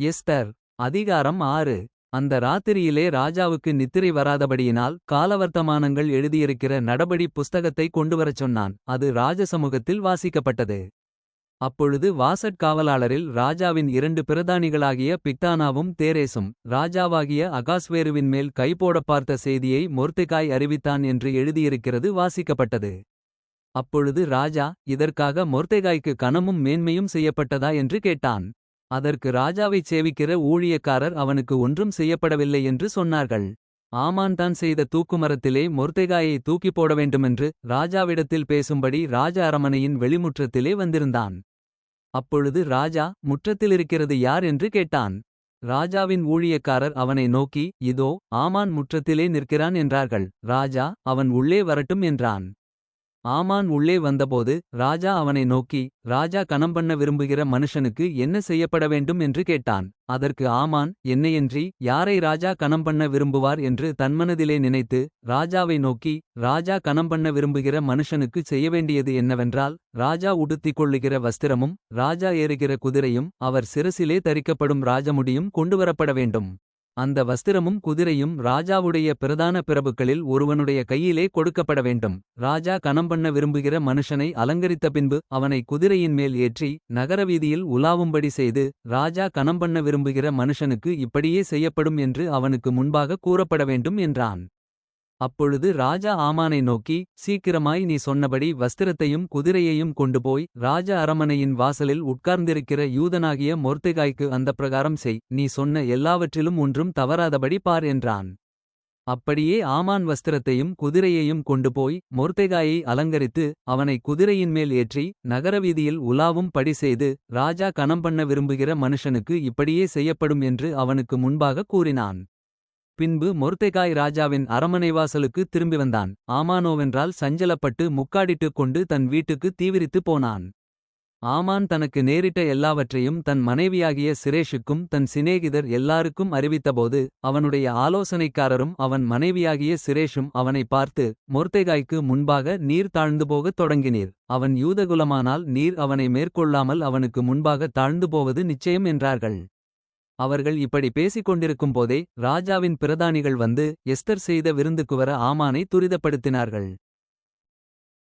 Esther அதிகாரம் 6. அந்த ராத்திரியிலே ராஜாவுக்கு நித்திரை வராதபடியினால் காலவர்த்தமானங்கள் எழுதியிருக்கிற நடபடி புஸ்தகத்தை கொண்டுவரச் சொன்னான். அது ராஜசமுகத்தில் வாசிக்கப்பட்டது. அப்பொழுது வாசற்காவலாளரில் ராஜாவின் 2 பிரதானிகளாகிய பிக்தானாவும் தேரேசும் ராஜாவாகிய அகாஸ்வேருவின் மேல் கைபோடப் பார்த்த செய்தியை மொர்தெகாய் அறிவித்தான் என்று எழுதியிருக்கிறது வாசிக்கப்பட்டது. அப்பொழுது ராஜா, இதற்காக மொர்தெகாய்க்கு கனமும் மேன்மையும் செய்யப்பட்டதா என்று கேட்டான். அதற்கு ராஜாவைச் சேவிக்கிற ஊழியக்காரர் அவனுக்கு ஒன்றும் செய்யப்படவில்லை என்று சொன்னார்கள். ஆமான் தான் செய்த தூக்குமரத்திலே மொர்தெகாயை தூக்கிப் போட வேண்டுமென்று ராஜாவிடத்தில் பேசும்படி ராஜ அரமனையின் வெளிமுற்றத்திலே வந்திருந்தான். அப்பொழுது ராஜா, முற்றத்திலிருக்கிறது யார் என்று கேட்டான். ராஜாவின் ஊழியக்காரர் அவனை நோக்கி, இதோ ஆமான் முற்றத்திலே நிற்கிறான் என்றார்கள். ராஜா, அவன் உள்ளே வரட்டும் என்றான். ஆமான் உள்ளே வந்தபோது ராஜா அவனை நோக்கி, ராஜா கனம்பண்ண விரும்புகிற மனுஷனுக்கு என்ன செய்யப்பட வேண்டும் என்று கேட்டான். அதற்கு ஆமான், என்னையன்றி யாரை ராஜா கனம்பண்ண விரும்புவார் என்று தன்மனதிலே நினைத்து ராஜாவை நோக்கி, ராஜா கனம்பண்ண விரும்புகிற மனுஷனுக்குச் செய்யவேண்டியது என்னவென்றால், ராஜா உடுத்திக் கொள்ளுகிற வஸ்திரமும் ராஜா ஏறுகிற குதிரையும் அவர் சிரசிலே தரிக்கப்படும் ராஜமுடியும் கொண்டுவரப்பட வேண்டும். அந்த வஸ்திரமும் குதிரையும் ராஜாவுடைய பிரதான பிரபுக்களில் ஒருவனுடைய கையிலே கொடுக்கப்பட வேண்டும். ராஜா கனம்பண்ண விரும்புகிற மனுஷனை அலங்கரித்த பின்பு அவனை குதிரையின் மேல் ஏற்றி நகரவீதியில் உலாவும்படி செய்து, ராஜா கனம்பண்ண விரும்புகிற மனுஷனுக்கு இப்படியே செய்யப்படும் என்று அவனுக்கு முன்பாக கூறப்பட வேண்டும் என்றான். அப்பொழுது ராஜா ஆமானை நோக்கி, சீக்கிரமாய் நீ சொன்னபடி வஸ்திரத்தையும் குதிரையையும் கொண்டுபோய் ராஜ அரமனையின் வாசலில் உட்கார்ந்திருக்கிற யூதனாகிய மொர்தெகாய்க்கு அந்த பிரகாரம் செய். நீ சொன்ன எல்லாவற்றிலும் ஒன்றும் தவறாதபடி பார் என்றான். அப்படியே ஆமான் வஸ்திரத்தையும் குதிரையையும் கொண்டுபோய் மொர்தெகாயை அலங்கரித்து அவனை குதிரையின் மேல் ஏற்றி நகரவீதியில் உலாவும் படி செய்து, ராஜா கனம்பண்ண விரும்புகிற மனுஷனுக்கு இப்படியே செய்யப்படும் என்று அவனுக்கு முன்பாக கூறினான். பின்பு மொர்தெகாய் ராஜாவின் அரமனைவாசலுக்கு திரும்பி வந்தான். ஆமானோவென்றால் சஞ்சலப்பட்டு முக்காடிட்டுக் கொண்டு தன் வீட்டுக்கு தீவிரித்துப் போனான். ஆமான் தனக்கு நேரிட்ட எல்லாவற்றையும் தன் மனைவியாகிய சிரேஷுக்கும் தன் சிநேகிதர் எல்லாருக்கும் அறிவித்தபோது அவனுடைய ஆலோசனைக்காரரும் அவன் மனைவியாகிய சிரேஷும் அவனை பார்த்து, மொர்தெகாய்க்கு முன்பாக நீர் தாழ்ந்து போகத் தொடங்கினீர். அவன் யூதகுலமானால் நீர் அவனை மேற்கொள்ளாமல் அவனுக்கு முன்பாக தாழ்ந்து போவது நிச்சயம் என்றார்கள். அவர்கள் இப்படி பேசிக் கொண்டிருக்கும்போதே ராஜாவின் பிரதானிகள் வந்து எஸ்தர் செய்த விருந்துக்கு வர ஆமானை துரிதப்படுத்தினார்கள்.